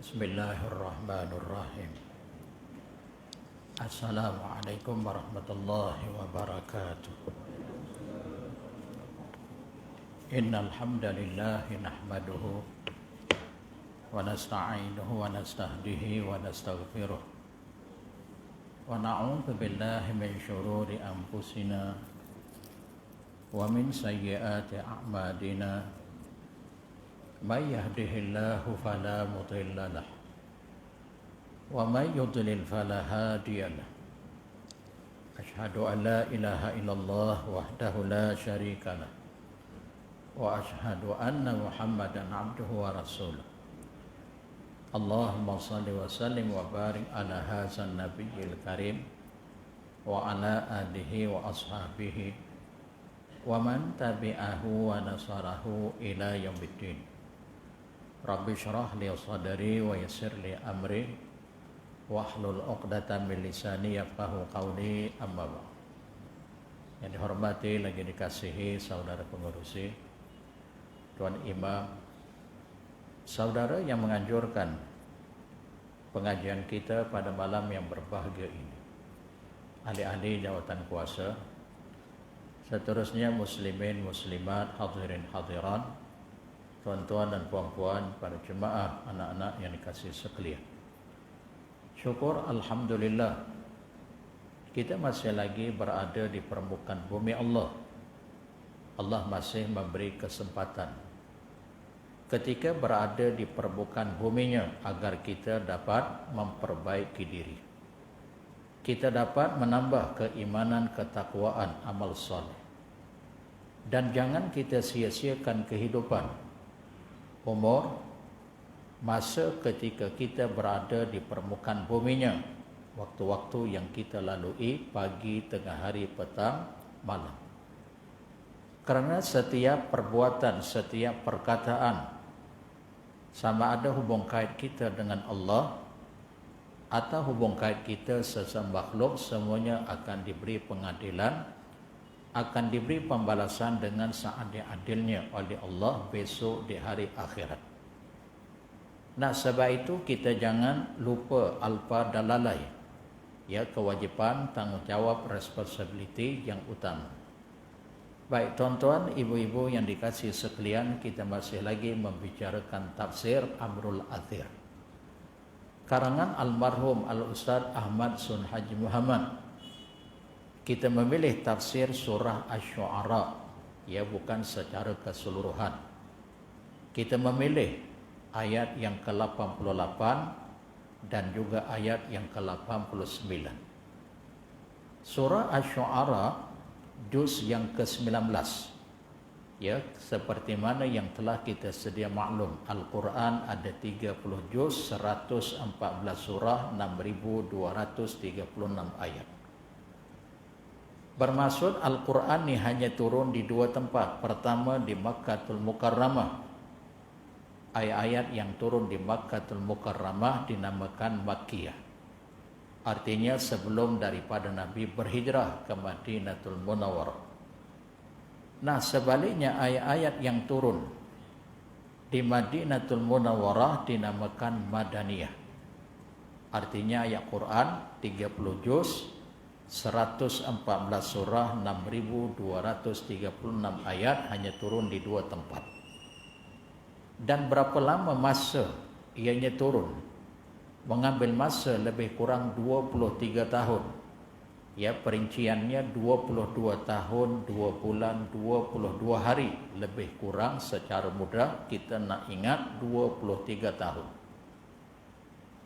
Bismillahirrahmanirrahim. Assalamualaikum warahmatullahi wabarakatuh. Innal hamdalillah nahmaduhu wa nasta'inuhu wa nastahdihi wa nastaghfiruh. Wa na'udzu billahi min syururi anfusina wa min sayyiati a'malina. May yahdihillahu fala mudilla lahu wa may yudlil fala hadiya lahu. Asyhadu an la ilaha illallah wahdahu la syarika lahu wa asyhadu anna Muhammadan abduhu wa rasuluh. Allahumma shalli wa sallim wa barik ala hadzal nabiyil karim wa ala alihi wa ashabihi wa man tabi'ahu wa nasarahu ila yaumiddin. Rabbi syrah li sadri wa yassir li amri wahlul 'uqdatam min lisani yafqahu qawli, amma ba'd. Yang dihormati lagi dikasihi saudara pengurusi, Tuan Imam, saudara yang menganjurkan pengajian kita pada malam yang berbahagia ini, ahli-ahli jawatan kuasa, seterusnya muslimin muslimat, hadirin hadirat, tuan-tuan dan puan-puan, para jemaah, anak-anak yang dikasihi sekalian. Syukur alhamdulillah kita masih lagi berada di permukaan bumi Allah. Allah masih memberi kesempatan ketika berada di permukaan buminya agar kita dapat memperbaiki diri. Kita dapat menambah keimanan, ketakwaan, amal saleh. Dan jangan kita sia-siakan kehidupan, umur, masa ketika kita berada di permukaan buminya, waktu-waktu yang kita lalui pagi, tengah hari, petang, malam. Kerana setiap perbuatan, setiap perkataan, sama ada hubung kait kita dengan Allah atau hubung kait kita sesama makhluk, semuanya akan diberi pengadilan, akan diberi pembalasan dengan seadil-adilnya oleh Allah besok di hari akhirat. Nah, sebab itu kita jangan lupa alfa dan lalai, ya, kewajipan, tanggungjawab, responsibility yang utama. Baik tuan-tuan, ibu-ibu yang dikasihi sekalian, kita masih lagi membicarakan tafsir Amrul Athir, karangan almarhum Al-Ustaz Ahmad Sun Haji Muhammad. Kita memilih tafsir surah Asy-Syu'ara, ya, bukan secara keseluruhan. Kita memilih ayat yang ke-88 dan juga ayat yang ke-89. Surah Asy-Syu'ara juz yang ke-19. Ya, seperti mana yang telah kita sedia maklum, Al-Quran ada 30 juz, 114 surah, 6236 ayat. Bermaksud Al-Quran ini hanya turun di dua tempat. Pertama di Makkatul Mukarramah. Ayat-ayat yang turun di Makkatul Mukarramah dinamakan Makkiyah. Artinya sebelum daripada Nabi berhijrah ke Madinatul Munawwarah. Nah, sebaliknya ayat-ayat yang turun di Madinatul Munawwarah dinamakan Madaniyah. Artinya ayat Quran 30 juz, 114 surah, 6236 ayat hanya turun di dua tempat. Dan berapa lama masa ianya turun? Mengambil masa lebih kurang 23 tahun. Ya, perinciannya 22 tahun, 2 bulan, 22 hari. Lebih kurang secara mudah kita nak ingat 23 tahun.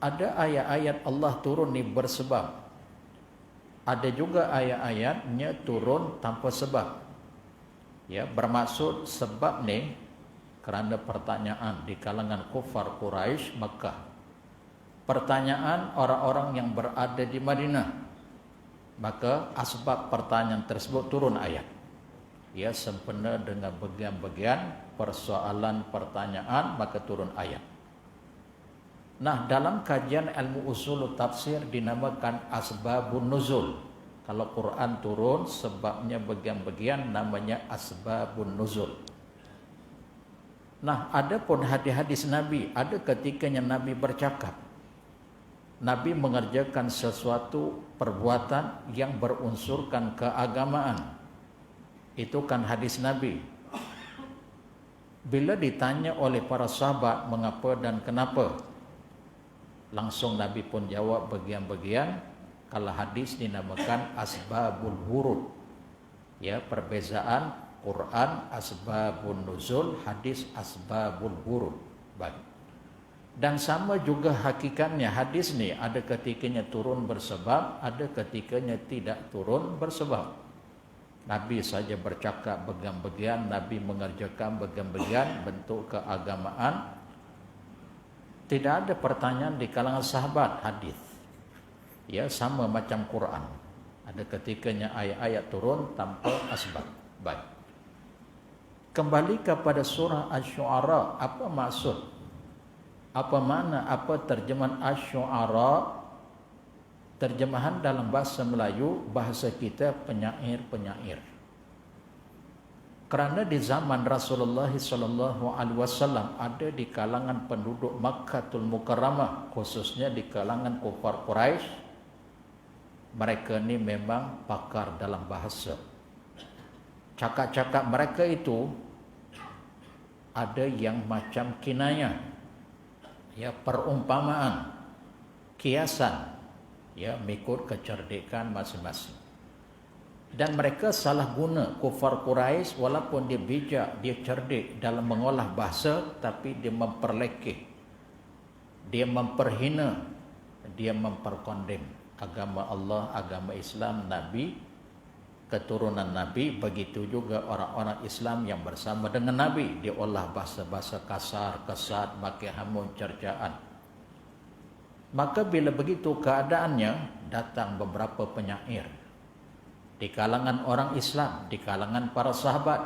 Ada ayat-ayat Allah turun ni bersebab. Ada juga ayat-ayatnya turun tanpa sebab. Ya, bermaksud sebab ni kerana pertanyaan di kalangan kufar Quraisy Makkah. Pertanyaan orang-orang yang berada di Madinah. Maka asbab pertanyaan tersebut turun ayat. Ya, sempena dengan bagian-bagian persoalan pertanyaan maka turun ayat. Nah, dalam kajian ilmu usul tafsir dinamakan asbabun nuzul. Kalau Quran turun sebabnya bagian-bagian namanya asbabun nuzul. Nah, ada pun hadis-hadis Nabi, ada ketikanya Nabi bercakap. Nabi mengerjakan sesuatu perbuatan yang berunsurkan keagamaan. Itu kan hadis Nabi. Bila ditanya oleh para sahabat mengapa dan kenapa, langsung Nabi pun jawab bagian-bagian. Kalau hadis dinamakan asbabul wurud. Ya, perbezaan Quran asbabun nuzul, hadis asbabul wurud. Baik. Dan sama juga hakikatnya hadis ni, ada ketikanya turun bersebab, ada ketikanya tidak turun bersebab. Nabi saja bercakap bagian-bagian, Nabi mengerjakan bagian-bagian bentuk keagamaan. Tidak ada pertanyaan di kalangan sahabat hadis. Ya, sama macam Quran. Ada ketikanya ayat-ayat turun tanpa asbab. Baik. Kembali kepada surah Asy-Syu'ara, apa maksud? Apa makna, apa terjemahan Asy-Syu'ara? Terjemahan dalam bahasa Melayu, bahasa kita penyair-penyair. Kerana di zaman Rasulullah SAW ada di kalangan penduduk Makkatul Mukarramah, khususnya di kalangan kufar Quraisy, mereka ni memang pakar dalam bahasa. Cakap-cakap mereka itu ada yang macam kinayah, ya, perumpamaan, kiasan, ya, mengikut kecerdikan masing-masing. Dan mereka salah guna, kufar Quraisy, walaupun dia bijak, dia cerdik dalam mengolah bahasa, tapi dia memperlekeh, dia memperhina, dia memperkondem agama Allah, agama Islam, Nabi, keturunan Nabi. Begitu juga orang-orang Islam yang bersama dengan Nabi, dia olah bahasa-bahasa kasar, kesat, makai hamun, cercaan. Maka bila begitu keadaannya, datang beberapa penyair di kalangan orang Islam, di kalangan para sahabat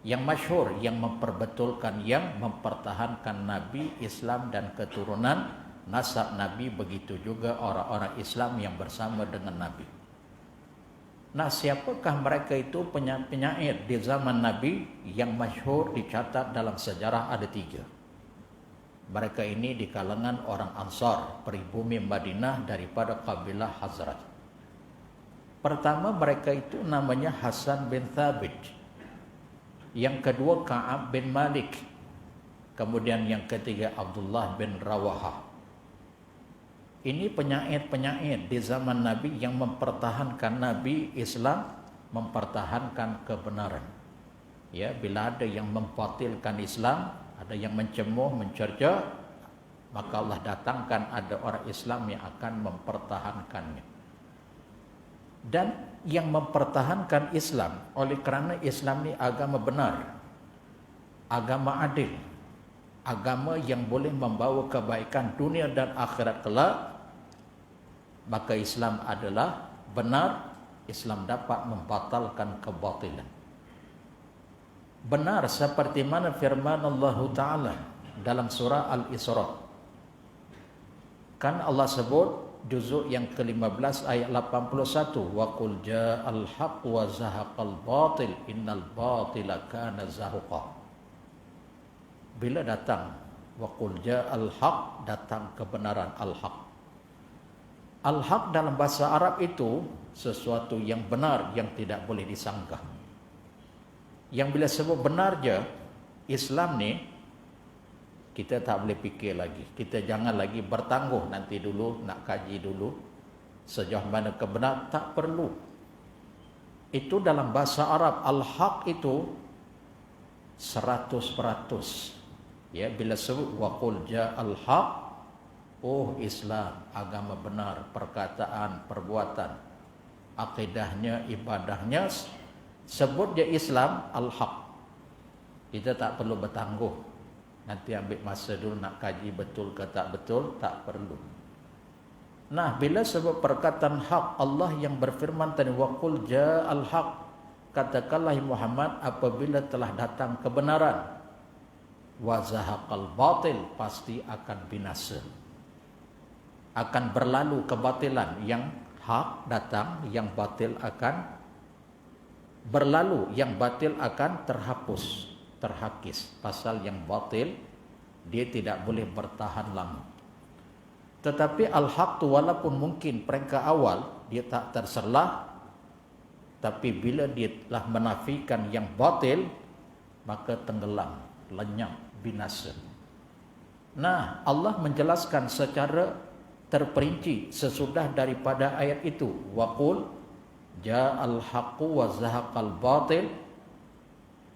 yang masyhur, yang memperbetulkan, yang mempertahankan Nabi, Islam dan keturunan nasab Nabi. Begitu juga orang-orang Islam yang bersama dengan Nabi. Nah, siapakah mereka itu penyair di zaman Nabi yang masyhur dicatat dalam sejarah? Ada 3. Mereka ini di kalangan orang Ansar, pribumi Madinah daripada kabilah Hazraj. Pertama, mereka itu namanya Hasan bin Thabit. Yang kedua, Ka'ab bin Malik. Kemudian yang ketiga, Abdullah bin Rawahah. Ini penyair-penyair di zaman Nabi yang mempertahankan Nabi, Islam, mempertahankan kebenaran. Ya, bila ada yang membatilkan Islam, ada yang mencemuh, mencerca, maka Allah datangkan ada orang Islam yang akan mempertahankannya. Dan yang mempertahankan Islam, oleh kerana Islam ni agama benar, agama adil, agama yang boleh membawa kebaikan dunia dan akhirat kelak, maka Islam adalah benar. Islam dapat membatalkan kebatilan. Benar seperti mana firman Allah Ta'ala dalam surah Al-Isra. Kan Allah sebut juzuk yang ke-15 ayat 81, wa qul ja'al haqq wa zahaqal batil innal batila kana zahuqa. Bila datang wa qul ja'al haqq, datang kebenaran, al-haq. Al-haq dalam bahasa Arab itu sesuatu yang benar, yang tidak boleh disanggah. Yang bila sebut benar je, Islam ni kita tak boleh fikir lagi. Kita jangan lagi bertangguh, nanti dulu, nak kaji dulu sejauh mana kebenar, tak perlu. Itu dalam bahasa Arab, al-haq itu 100%. Ya, bila sebut wa qul ja'al haq, oh Islam, agama benar, perkataan, perbuatan, akidahnya, ibadahnya, sebut dia Islam, al-haq. Kita tak perlu bertangguh, nanti ambil masa dulu nak kaji betul ke tak betul, tak perlu. Nah, bila sebut perkataan hak, Allah yang berfirman tadi, wa qul ja'al haq, katakanlah Muhammad, apabila telah datang kebenaran, wa zahaqal batil, pasti akan binasa, akan berlalu kebatilan. Yang hak datang, yang batil akan berlalu, yang batil akan terhapus, terhakis. Pasal yang batil dia tidak boleh bertahan lama. Tetapi al-haq tu walaupun mungkin peringkat awal dia tak terselah, tapi bila dia telah menafikan yang batil, maka tenggelam, lenyap, binasa. Nah, Allah menjelaskan secara terperinci sesudah daripada ayat itu. Waqul ja'al haqqu wa zahaqal batil.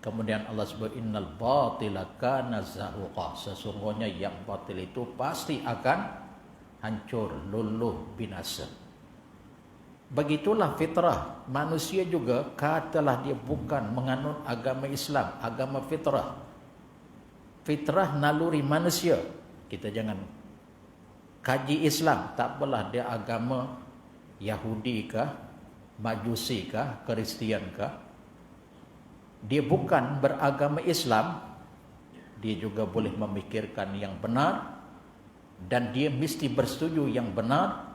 Kemudian Allah sebut innal batila kana zahuqa. Sesungguhnya yang batil itu pasti akan hancur, luluh, binasa. Begitulah fitrah manusia juga, katalah dia bukan menganut agama Islam, agama fitrah. Fitrah naluri manusia. Kita jangan kaji Islam, tak apalah dia agama Yahudi kah, Majusi kah, Kristian kah. Dia bukan beragama Islam, dia juga boleh memikirkan yang benar dan dia mesti bersetuju yang benar.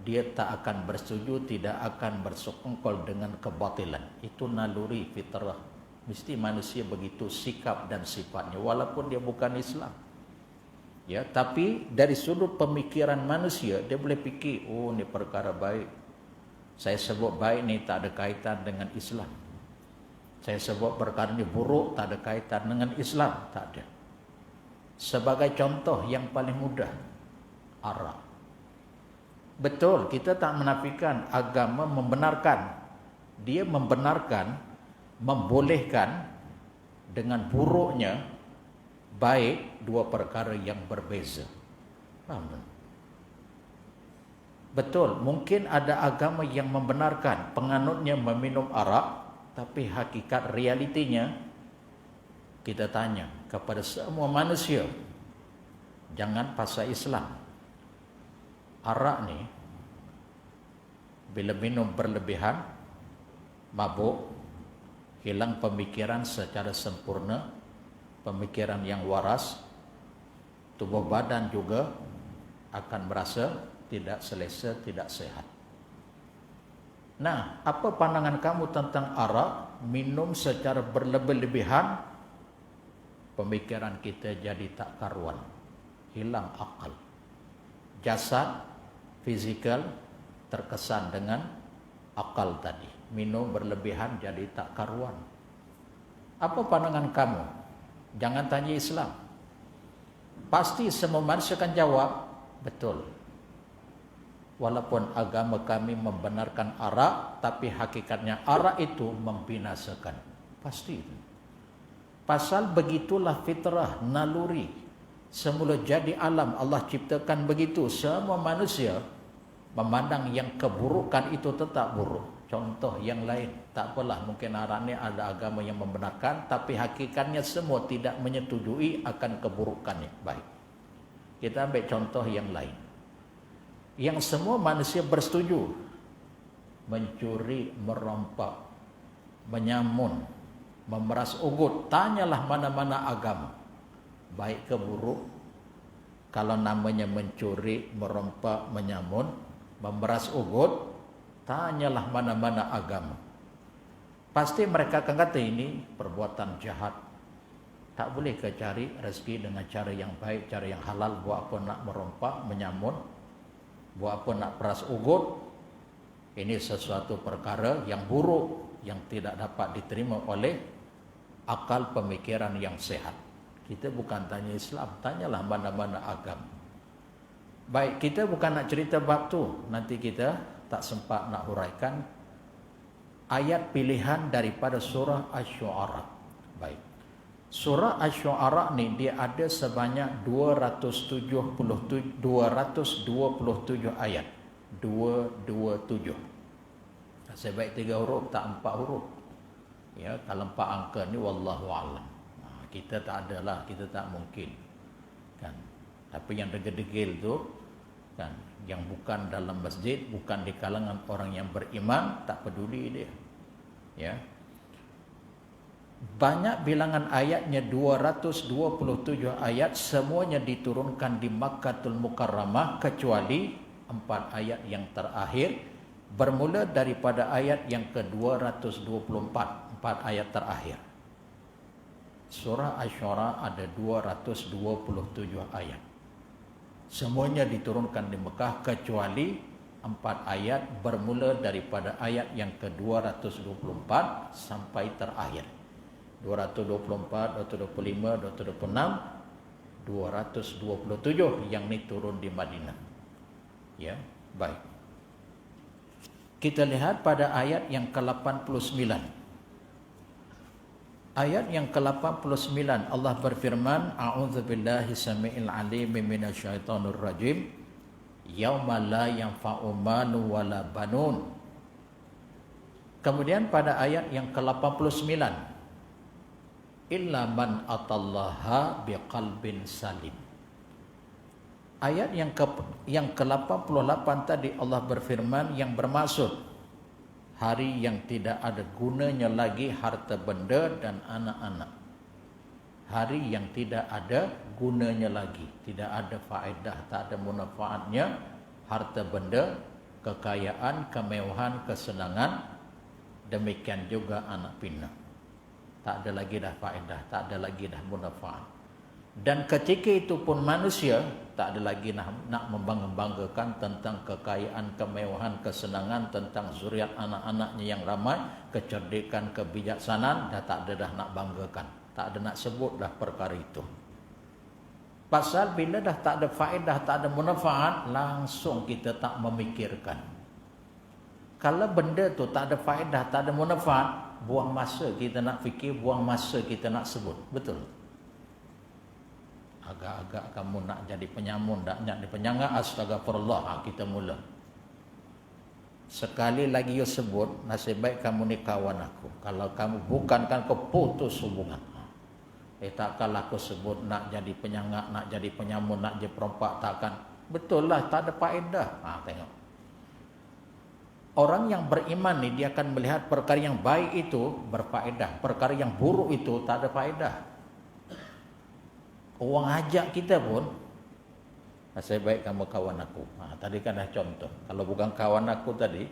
Dia tak akan bersetuju, tidak akan bersekongkol dengan kebatilan. Itu naluri fitrah. Mesti manusia begitu sikap dan sifatnya walaupun dia bukan Islam. Ya, tapi dari sudut pemikiran manusia dia boleh fikir, oh ni perkara baik. Saya sebut baik ni tak ada kaitan dengan Islam. Saya sebut perkara ni buruk tak ada kaitan dengan Islam, tak ada. Sebagai contoh yang paling mudah, arak. Betul, kita tak menafikan agama membenarkan. Dia membenarkan, membolehkan dengan buruknya baik dua perkara yang berbeza. Faham tak? Betul, mungkin ada agama yang membenarkan penganutnya meminum arak, tapi hakikat realitinya kita tanya kepada semua manusia, jangan pasal Islam. Arak ni bila minum berlebihan, mabuk, hilang pemikiran secara sempurna, pemikiran yang waras, tubuh badan juga akan merasa tidak selesa, tidak sehat. Nah, apa pandangan kamu tentang arak? Minum secara berlebih-lebihan, pemikiran kita jadi tak karuan, hilang akal. Jasad, fizikal terkesan dengan akal tadi. Minum berlebihan jadi tak karuan. Apa pandangan kamu? Jangan tanya Islam. Pasti semua manusia akan jawab, betul. Walaupun agama kami membenarkan arak, tapi hakikatnya arak itu membinasakan. Pasti. Pasal begitulah fitrah, naluri. Semula jadi alam Allah ciptakan begitu. Semua manusia memandang yang keburukan itu tetap buruk. Contoh yang lain, tak apalah, mungkin arak ni ada agama yang membenarkan, tapi hakikatnya semua tidak menyetujui akan keburukannya. Baik, kita ambil contoh yang lain, yang semua manusia bersetuju. Mencuri, merompak, menyamun, memeras ugut. Tanyalah mana-mana agama, baik ke buruk. Kalau namanya mencuri, merompak, menyamun, memeras ugut, tanyalah mana-mana agama. Pasti mereka akan kata ini perbuatan jahat. Tak boleh ke cari rezeki dengan cara yang baik, cara yang halal. Buat apa nak merompak, menyamun? Buat apa nak peras ugut? Ini sesuatu perkara yang buruk, yang tidak dapat diterima oleh akal pemikiran yang sehat. Kita bukan tanya Islam, tanyalah mana-mana agama. Baik, kita bukan nak cerita bab tu. Nanti kita tak sempat nak huraikan ayat pilihan daripada surah Asy-Syu'ara. Baik. Surah Asy-Syu'ara ni dia ada sebanyak 227 ayat. 227. Saya baik 3 huruf tak 4 huruf. Ya, kalau 4 angka ni wallahu a'lam. Kita tak adalah, kita tak mungkin. Kan. Tapi yang degil-degil tu kan, yang bukan dalam masjid, bukan di kalangan orang yang beriman, tak peduli dia. Ya. Banyak bilangan ayatnya 227 ayat, semuanya diturunkan di Makkatul Mukarramah kecuali 4 ayat yang terakhir, bermula daripada ayat yang ke-224, 4 ayat terakhir. Surah Asy-Syu'ara ada 227 ayat. Semuanya diturunkan di Mekah kecuali 4 ayat bermula daripada ayat yang ke-224 sampai terakhir. 224, 225, 226, 227 yang ni turun di Madinah. Ya, baik. Kita lihat pada ayat yang ke-89. Ayat yang ke-89 Allah berfirman, A'udzubillahi samii'il 'aliim minasyaitonir rajim. Yauma la yanfa'u malun wala banun. Kemudian pada ayat yang ke-89, illa man atallaha biqalbin salim. Ayat yang ke-88 tadi Allah berfirman yang bermaksud hari yang tidak ada gunanya lagi harta benda dan anak-anak. Hari yang tidak ada gunanya lagi, tidak ada faedah, tak ada manfaatnya harta benda, kekayaan, kemewahan, kesenangan, demikian juga anak pinak. Tak ada lagi dah faedah, tak ada lagi dah manfaat. Dan ketika itu pun manusia tak ada lagi nak membangga-banggakan tentang kekayaan, kemewahan, kesenangan, tentang zuriat anak-anaknya yang ramai, kecerdikan, kebijaksanaan, dah tak ada dah nak banggakan. Tak ada nak sebut dah perkara itu. Pasal bila dah tak ada faedah, tak ada manfaat, langsung kita tak memikirkan. Kalau benda tu tak ada faedah, tak ada manfaat, buang masa kita nak fikir, buang masa kita nak sebut. Betul? Agak-agak kamu nak jadi penyamun, tak nak jadi penyangga, astagfirullah, kita mula. Sekali lagi you sebut, nasib baik kamu ni kawan aku. Kalau kamu bukan, kan kau putus hubungan. Takkan aku sebut nak jadi penyangga, nak jadi penyamun, nak jadi perompak, takkan. Betul lah, tak ada faedah. Tengok. Orang yang beriman ni, dia akan melihat perkara yang baik itu berfaedah. Perkara yang buruk itu tak ada faedah. Orang ajak kita pun, nasib baik kamu kawan aku. Tadi kan dah contoh. Kalau bukan kawan aku tadi,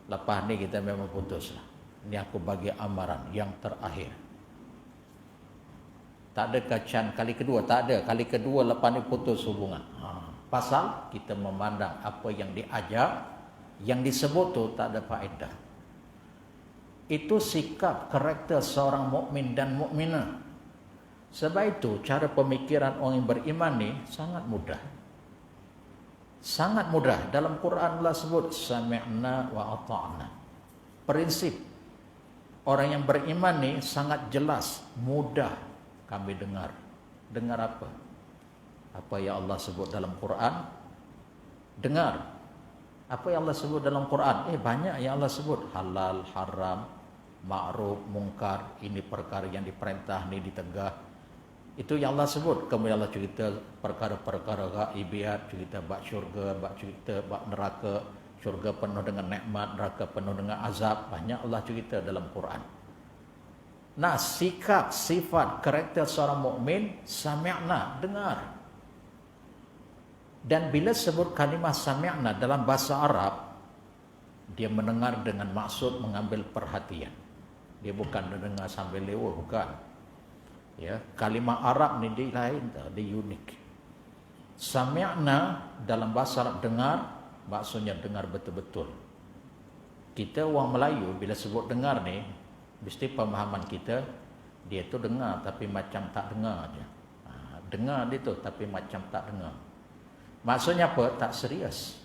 lepas ni kita memang putus lah. Ini aku bagi amaran yang terakhir. Tak ada kacan kali kedua, tak ada. Kali kedua lepas ni putus hubungan. Pasal kita memandang apa yang diajar, yang disebut tu tak ada faedah. Itu sikap karakter seorang mukmin dan mukminah. Sebab itu cara pemikiran orang yang beriman ni sangat mudah. Sangat mudah. Dalam Quran Allah sebut sami'na wa ata'na. Prinsip orang yang beriman ni sangat jelas, mudah kami dengar. Dengar apa? Apa yang Allah sebut dalam Quran? Dengar. Apa yang Allah sebut dalam Quran? Banyak yang Allah sebut. Halal, haram, ma'ruf, mungkar. Ini perkara yang diperintah, ini ditegah. Itu yang Allah sebut. Kemudian Allah cerita perkara-perkara ghaibiyat, cerita bab syurga, bab cerita bab neraka. Syurga penuh dengan nikmat, neraka penuh dengan azab. Banyak Allah cerita dalam Quran. Nah, sikap, sifat, karakter seorang mukmin, sami'na, dengar. Dan bila sebut kalimah sami'na dalam bahasa Arab, dia mendengar dengan maksud mengambil perhatian. Dia bukan mendengar sambil lewat, bukan. Ya, kalimah Arab ni dia lain, dia unik. Sami'na dalam bahasa Arab dengar, maksudnya dengar betul-betul. Kita orang Melayu bila sebut dengar ni, mesti pemahaman kita, dia tu dengar tapi macam tak dengar je. Dengar dia tu tapi macam tak dengar. Maksudnya apa? Tak serius.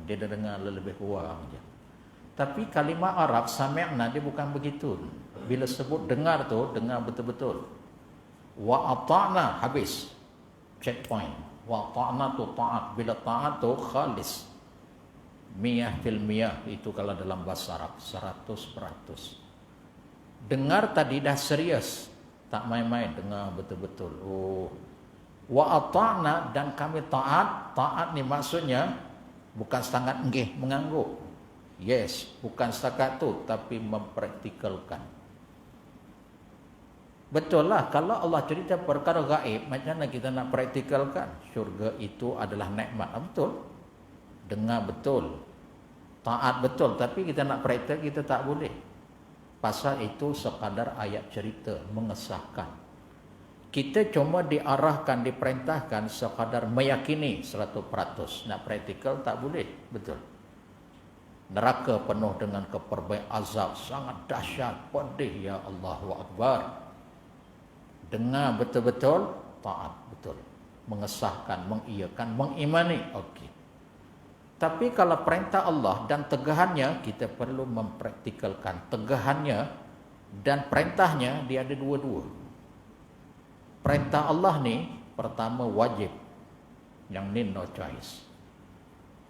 Dia dah dengar lebih kurang je. Tapi kalimah Arab sami'na dia bukan begitu. Bila sebut dengar tu, dengar betul-betul. Wa ata'na, habis. Checkpoint. Wa ata'na tu ta'at. Bila ta'at tu khalis. Miyah fil miyah. Itu kalau dalam bahasa Arab 100%. Dengar tadi dah serius, tak main-main, dengar betul-betul. Wa ata'na, dan kami taat. Taat ni maksudnya bukan setakat mengangguk. Yes, bukan setakat tu, tapi mempraktikalkan. Betul lah, kalau Allah cerita perkara gaib, macam mana kita nak praktikalkan? Syurga itu adalah nikmat. Betul. Dengar betul. Taat betul, tapi kita nak praktik, kita tak boleh. Pasal itu sekadar ayat cerita mengesahkan. Kita cuma diarahkan, diperintahkan sekadar meyakini 100%. Nak praktikal tak boleh, betul. Neraka penuh dengan keperbaikan, azab sangat dahsyat, pedih, ya Allahu Akbar. Dengar betul-betul, taat betul. Mengesahkan, mengiyakan, mengimani, okey. Tapi kalau perintah Allah dan tegahannya, kita perlu mempraktikalkan tegahannya dan perintahnya, dia ada dua-dua. Perintah Allah ni pertama wajib, yang ni no choice.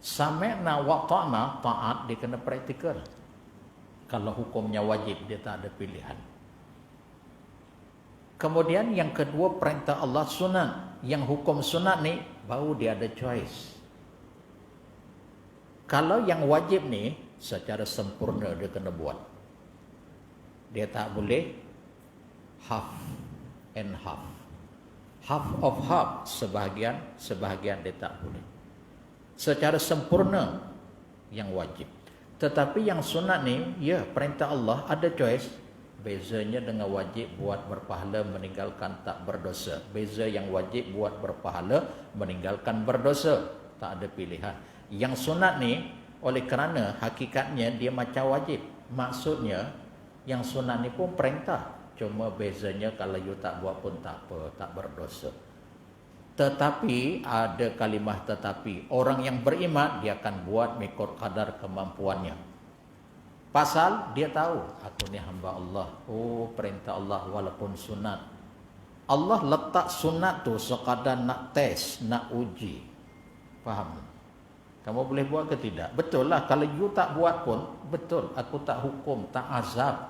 Sami'na wa ta'na, taat dia kena praktikal. Kalau hukumnya wajib, dia tak ada pilihan. Kemudian yang kedua, perintah Allah sunat. Yang hukum sunat ni baru dia ada choice. Kalau yang wajib ni secara sempurna dia kena buat. Dia tak boleh half and half. Half of half, sebahagian dia tak boleh. Secara sempurna yang wajib. Tetapi yang sunat ni, ya perintah Allah ada choice. Bezanya dengan wajib buat berpahala, meninggalkan tak berdosa. Beza yang wajib buat berpahala, meninggalkan berdosa. Tak ada pilihan. Yang sunat ni, oleh kerana hakikatnya dia macam wajib. Maksudnya, yang sunat ni pun perintah. Cuma bezanya kalau you tak buat pun tak apa, tak berdosa. Tetapi, ada kalimah tetapi. Orang yang beriman, dia akan buat mengikut kadar kemampuannya. Pasal dia tahu, aku ni hamba Allah. Oh, perintah Allah walaupun sunat. Allah letak sunat tu sekadar nak test, nak uji. Faham? Kamu boleh buat ke tidak? Betul lah, kalau you tak buat pun, betul. Aku tak hukum, tak azab.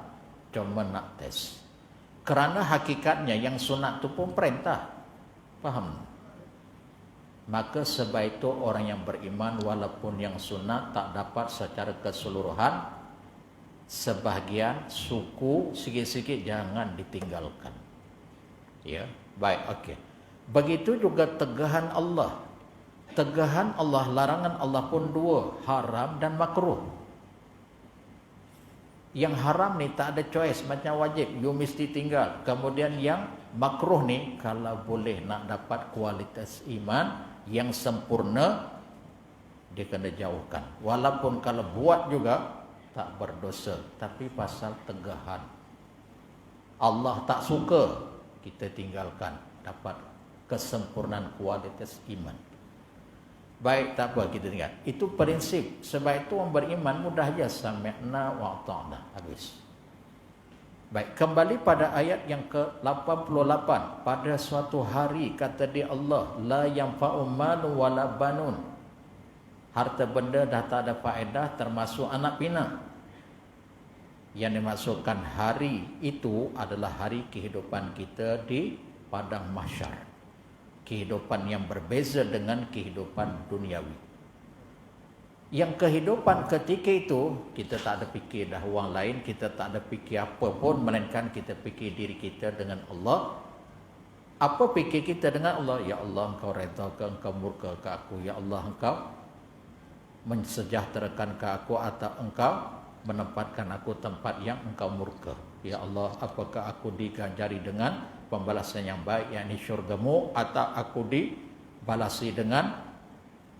Cuma nak test. Kerana hakikatnya yang sunat tu pun perintah. Faham? Maka sebab itu orang yang beriman walaupun yang sunat tak dapat secara keseluruhan, sebahagian suku sikit-sikit jangan ditinggalkan. Ya, baik, okey. Begitu juga tegahan Allah. Tegahan Allah, larangan Allah pun dua, haram dan makruh. Yang haram ni tak ada choice, macam wajib, you mesti tinggal. Kemudian yang makruh ni, kalau boleh nak dapat kualitas iman yang sempurna, dia kena jauhkan. Walaupun kalau buat juga tak berdosa, tapi pasal tegahan. Allah tak suka, kita tinggalkan, dapat kesempurnaan kualitas iman. Baik, tak apa, kita tinggal. Itu prinsip. Sebab itu orang beriman mudah aja, sami'na wa ta'na, habis. Baik, kembali pada ayat yang ke-88. Pada suatu hari, kata dia Allah, la yanfa'u malu wala banun. Harta benda dah tak ada faedah, termasuk anak pinak. Yang dimaksudkan hari itu adalah hari kehidupan kita di padang mahsyar. Kehidupan yang berbeza dengan kehidupan duniawi. Yang kehidupan ketika itu, kita tak ada fikir dah orang lain, kita tak ada fikir apa pun, melainkan kita fikir diri kita dengan Allah. Apa fikir kita dengan Allah? Ya Allah, engkau redha ke, engkau murka ke aku. Ya Allah, engkau mensejahterakan ke aku, atau engkau menempatkan aku tempat yang engkau murka. Ya Allah, apakah aku diganjari dengan pembalasan yang baik, yakni syurgamu, atau aku dibalasi dengan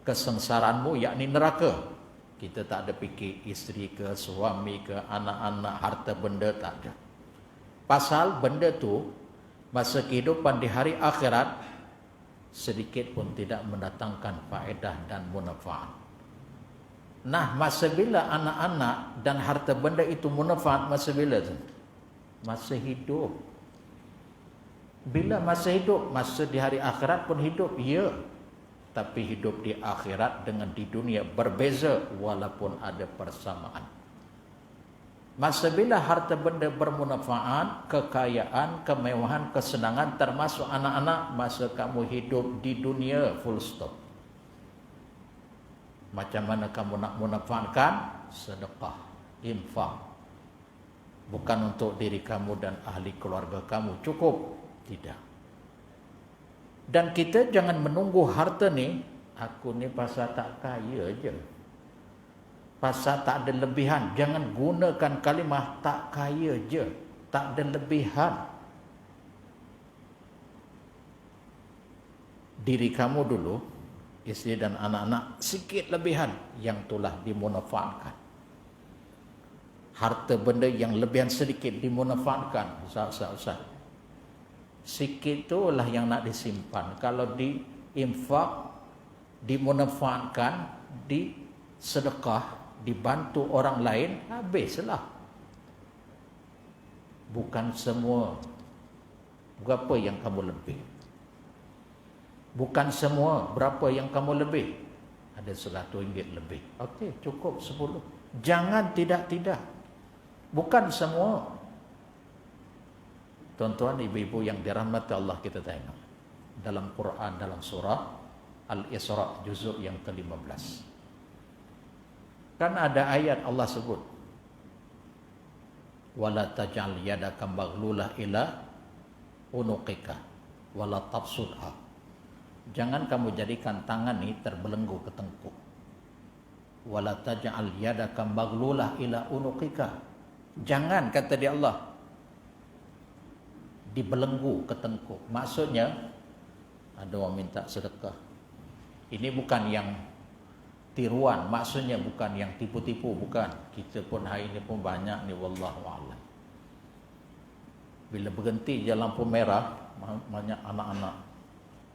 kesengsaraanmu, yakni neraka. Kita tak ada fikir isteri ke, suami ke, anak-anak, harta benda, tak ada. Pasal benda tu masa kehidupan di hari akhirat sedikit pun tidak mendatangkan faedah dan manfaat. Nah, masa bila anak-anak dan harta benda itu manfaat, masa bila tu? Masa hidup. Bila masa hidup? Masa di hari akhirat pun hidup, ya. Tapi hidup di akhirat dengan di dunia berbeza walaupun ada persamaan. Masa bila harta benda bermanfaat, kekayaan, kemewahan, kesenangan, termasuk anak-anak, masa kamu hidup di dunia, full stop. Macam mana kamu nak manfaatkan? Sedekah, infak. Bukan untuk diri kamu dan ahli keluarga kamu, cukup? Tidak. Dan kita jangan menunggu harta ni, aku ni pasal tak kaya je. pasal tak ada lebihan. Jangan gunakan kalimah tak kaya je, tak ada lebihan. Diri kamu dulu, isteri dan anak-anak, sikit lebihan yang telah dimanfaatkan. Harta benda yang lebihan sedikit dimanfaatkan. Ustaz. Sikit itulah yang nak disimpan. Kalau diinfak, dimanfaatkan, disedekah, dibantu orang lain, habislah. Bukan semua. Berapa yang kamu lebih? Bukan semua. Berapa yang kamu lebih? Ada RM100 lebih. Okey, cukup 10. Jangan tidak-tidak. Bukan semua. Tuan-tuan, ibu-ibu yang dirahmati Allah, kita tengok dalam Quran, dalam surah Al-Isra, juzuk yang ke-15. Kan ada ayat Allah sebut, wala taj'al yadaka maghlulah ila unuqika wala tabsudha. Jangan kamu jadikan tangan ni terbelenggu ke tengkuk. Wala taj'al yadaka maghlulah ila unuqika. Jangan, kata dia Allah, dibelenggu ke tengkuk. Maksudnya ada orang minta sedekah. Ini bukan yang tiruan, maksudnya bukan yang tipu-tipu, bukan. Kita pun hari ini pun banyak ni, wallahu a'lam. Bila berhenti je lampu merah, banyak anak-anak.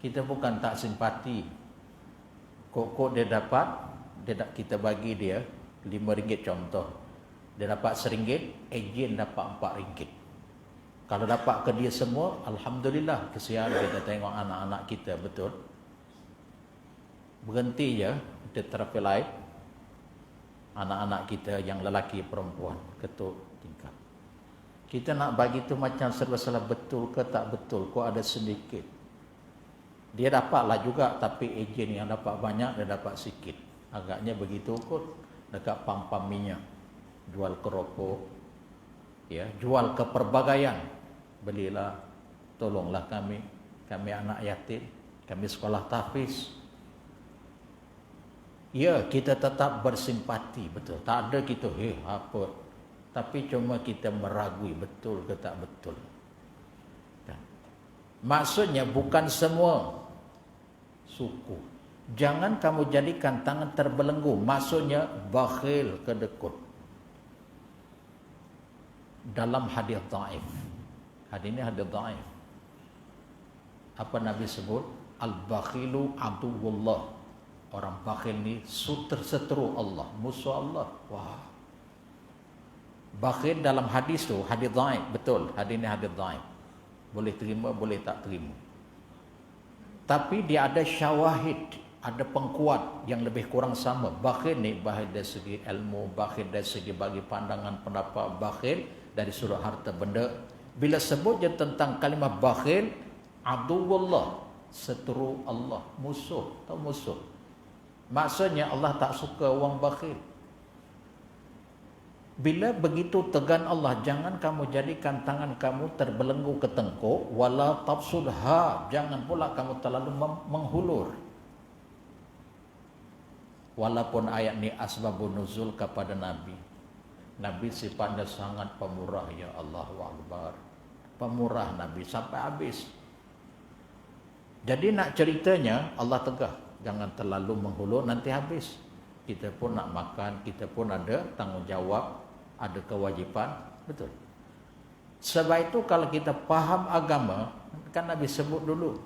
Kita bukan tak simpati. Kok dia dapat, kita bagi dia RM5 contoh. Dia dapat RM1, ejen dapat RM4. Kalau dapat ke dia semua, alhamdulillah. Kesian kita tengok anak-anak kita, betul. Berhenti je di traffic light, anak-anak kita yang lelaki perempuan ketuk tingkap. Kita nak bagi tu macam serba-salah, betul ke tak betul, kok ada sedikit. Dia dapatlah juga, tapi ejen yang dapat banyak, dia dapat sikit. Agaknya begitu kot dekat pam-pam minyak. Jual keropok, ya, jual ke perbagaian. Belilah, tolonglah kami anak yatim, kami sekolah tahfiz. Ya, kita tetap bersimpati, betul. Tak ada kita, apa. Tapi cuma kita meragui betul ke tak betul. Dan maksudnya bukan semua suku. Jangan kamu jadikan tangan terbelenggu. Maksudnya bakhil, kedekut. Dalam hadis dhaif. Hadis ini hadis dhaif. Apa Nabi sebut? Al-bakhilu aduwullah. Orang bakhil ni seteru Allah, musuh Allah. Wah. Bakhil dalam hadis tu hadis dhaif, betul. Hadis ini hadis dhaif. Boleh terima, boleh tak terima. Tapi dia ada syawahid, ada pengkuat yang lebih kurang sama. Bakhil ni bakhil dari segi ilmu, bakhil dari segi bagi pandangan pendapat, bakhil dari sudut harta benda. Bila sebut je tentang kalimah bakhil, aduwullah, seteru Allah, musuh, tahu musuh. Maksudnya Allah tak suka orang bakhil. Bila begitu tegan Allah, jangan kamu jadikan tangan kamu terbelenggu ke tengkuk, wala tabsudha, jangan pula kamu terlalu menghulur. Walaupun ayat ni asbabun nuzul kepada Nabi. Nabi sifatnya sangat pemurah, ya Allahu Akbar. Pemurah Nabi sampai habis. Jadi nak ceritanya Allah tegah, jangan terlalu menghulur, nanti habis. Kita pun nak makan, kita pun ada tanggungjawab, ada kewajipan, betul. Sebab itu kalau kita faham agama, kan Nabi sebut dulu,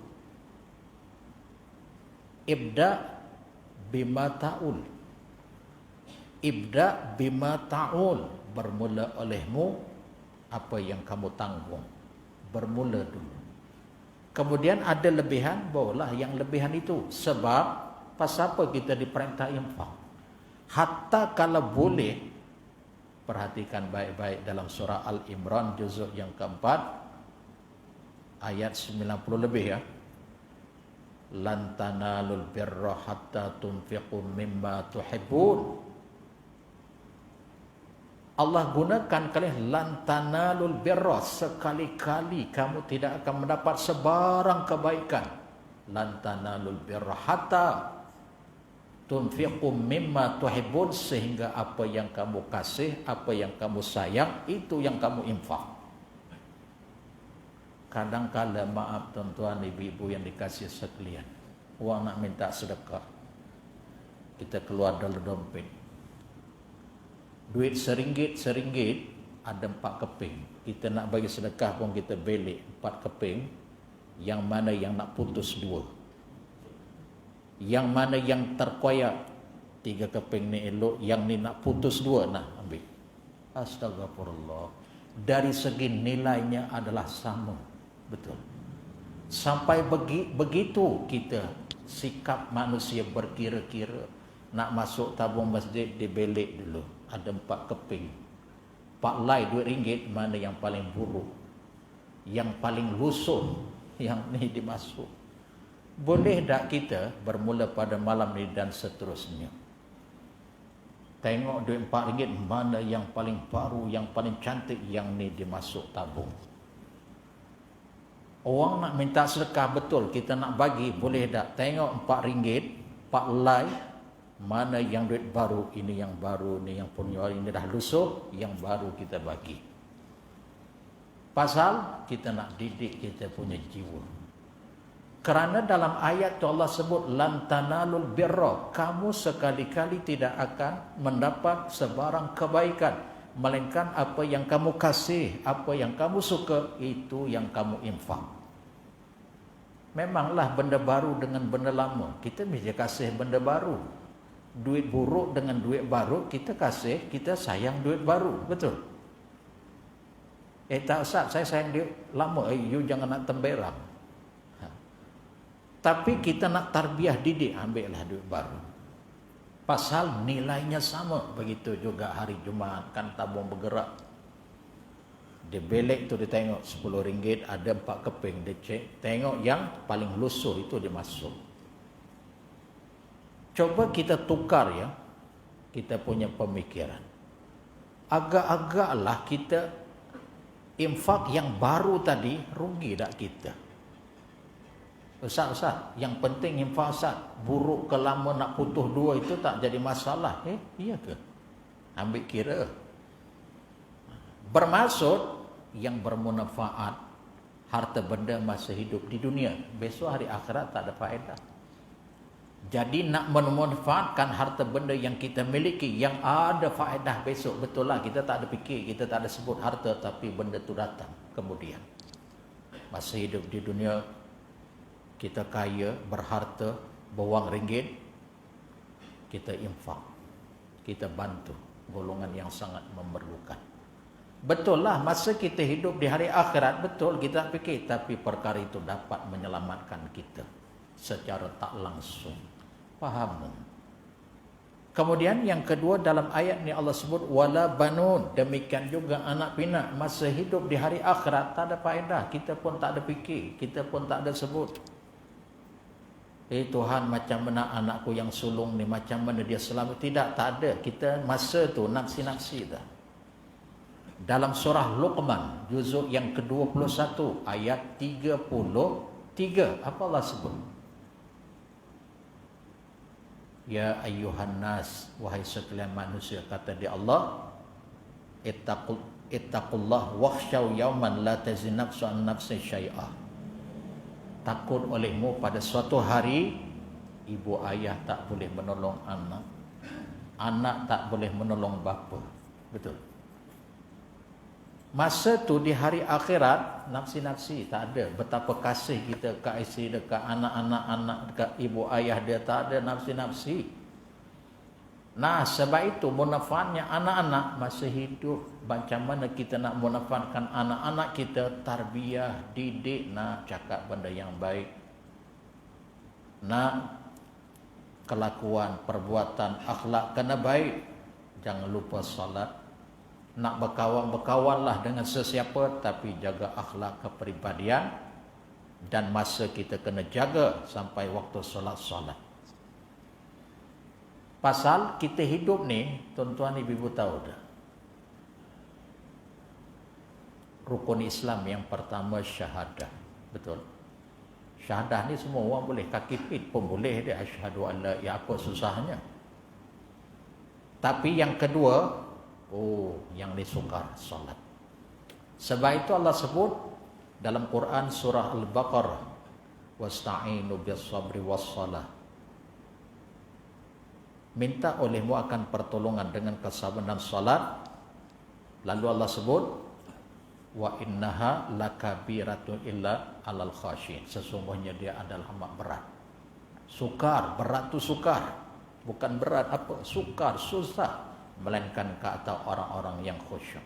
ibda bima ta'ul. Ibda bima ta'ul, bermula olehmu apa yang kamu tanggung. Bermula dulu. Kemudian ada lebihan, bawalah yang lebihan itu. Sebab pasal apa kita diperintah infak? Hatta kalau boleh, perhatikan baik-baik dalam surah Al-Imran juzuk yang keempat ayat 90 lebih ya. Lan tanalul birra hatta tunfiqu mimma tuhibbun. Allah gunakan kalimat lan tanalul birra, sekali-kali kamu tidak akan mendapat sebarang kebaikan. Lan tanalul birra hatta tunfiqu mimma tuhibbun, sehingga apa yang kamu kasih, apa yang kamu sayang, itu yang kamu infak. Kadang-kala, maaf tuan-tuan ibu-ibu yang dikasih sekalian, orang nak minta sedekah, kita keluar dalam dompet, duit RM1 ada 4 keping. Kita nak bagi sedekah pun kita belik 4 keping. Yang mana yang nak putus 2, yang mana yang terkoyak 3 keping ni elok, yang ni nak putus 2, nah ambil. Astagfirullah. Dari segi nilainya adalah sama, betul. Sampai begitu kita sikap manusia berkira-kira. Nak masuk tabung masjid dibelik dulu, ada 4 keping. 4 lai RM2, mana yang paling buruk, yang paling lusuh, yang ni dimasuk. Boleh tak kita bermula pada malam ni dan seterusnya, tengok duit RM4 mana yang paling baru, yang paling cantik, yang ni dimasuk tabung. Orang nak minta sedekah, betul, kita nak bagi, boleh tak tengok RM4, 4 lai, mana yang duit baru, ini yang baru, ni yang punya, ini dah lusuh, yang baru kita bagi. Pasal kita nak didik kita punya jiwa. Kerana dalam ayat tu Allah sebut lan tanalul birra, kamu sekali-kali tidak akan mendapat sebarang kebaikan melainkan apa yang kamu kasih, apa yang kamu suka, itu yang kamu infak. Memanglah benda baru dengan benda lama, kita mesti kasih benda baru. Duit buruk dengan duit baru kita kasih, kita sayang duit baru, betul? Tak Ustaz, saya sayang dia lama, you jangan nak temberang. Tapi kita nak tarbiyah didik, ambillah duit baru. Pasal nilainya sama. Begitu juga hari Jumaat, kan tabung bergerak. Dia belik tu, dia tengok RM10 ada 4 keping, dia cek, tengok yang paling lusuh itu dia masuk. Coba kita tukar ya, kita punya pemikiran. Agak-agaklah kita infak yang baru tadi, rugi tak kita? Ustaz, yang penting infak Ustaz, buruk ke lama nak putus 2 itu tak jadi masalah. Iya ke? Ambil kira. Bermaksud yang bermanfaat, harta benda masa hidup di dunia, besok hari akhirat tak ada faedah. Jadi nak memanfaatkan harta benda yang kita miliki, yang ada faedah besok, betul lah, kita tak ada fikir, kita tak ada sebut harta, tapi benda tu datang kemudian. Masa hidup di dunia, kita kaya, berharta, berwang ringgit, kita infak, kita bantu golongan yang sangat memerlukan. Betul lah, masa kita hidup di hari akhirat, betul kita fikir, tapi perkara itu dapat menyelamatkan kita secara tak langsung. Faham? Kemudian yang kedua, dalam ayat ni Allah sebut wala banun, demikian juga anak pinak. Masa hidup di hari akhirat tak ada faedah, kita pun tak ada fikir, kita pun tak ada sebut. Tuhan, macam mana anakku yang sulung ni, macam mana dia selamat? Tidak, tak ada. Kita masa tu nafsi-nafsi dah. Dalam surah Luqman juzuk yang ke-21 ayat 33, apa Allah sebut? Ya ayyuhan nas, wahai sekalian manusia, kata dia Allah, ittaqullah wakhshaw yawman la tazi nafsu an nafsi syai'a. Takut olehmu pada suatu hari ibu ayah tak boleh menolong anak, anak tak boleh menolong bapa. Betul. Masa tu di hari akhirat, nafsi-nafsi tak ada. Betapa kasih kita ke isteri, dekat anak-anak, dekat ibu ayah dia, tak ada nafsi-nafsi. Nah, sebab itu manfaatnya anak-anak masa hidup. Macam mana kita nak manfaatkan anak-anak kita, tarbiyah, didik, nak cakap benda yang baik, nak kelakuan, perbuatan, akhlak kena baik. Jangan lupa salat. Nak berkawan-berkawanlah dengan sesiapa, tapi jaga akhlak kepribadian. Dan masa kita kena jaga sampai waktu solat-solat. Pasal kita hidup ni, tuan-tuan ibu-ibu tahu dah, rukun Islam yang pertama syahadah. Betul. Syahadah ni semua orang boleh, kaki pit pun boleh dia asyhadu an la, ya apa susahnya. Tapi yang kedua, yang disukar salat. Sebab itu Allah sebut dalam Quran surah Al-Baqarah, wasta'inu bis-sabri was-salah. Minta olehmu akan pertolongan dengan kesabaran dan salat. Lalu Allah sebut, wa innaha lakabiratun illa alal khasyin. Sesungguhnya dia adalah amat berat. Sukar, berat tu sukar. Bukan berat apa, sukar, susah. Melainkan ke atas orang-orang yang khusyuk.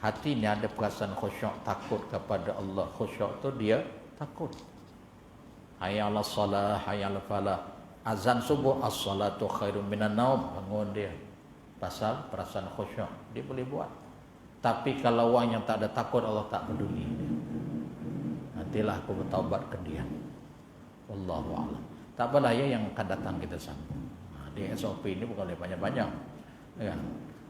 Hatinya ada perasaan khusyuk, takut kepada Allah. Khusyuk tu dia takut. Hayya 'alas salah, hayya 'alal falah. Azan subuh, as-salatu khairum minan naum. Bangun dia. Pasal perasaan khusyuk dia boleh buat. Tapi kalau orang yang tak ada takut, Allah tak peduli. Nantilah aku bertaubat ke dia. Wallahu a'lam. Tak apalah ya, yang akan datang kita sambung. Di SOP ini bukan boleh banyak-banyak. Ya.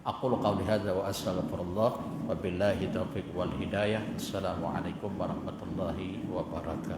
Aqulu qawli hadza wa astaghfirullah wa billahi taufiq wal hidayah. Assalamualaikum warahmatullahi wabarakatuh.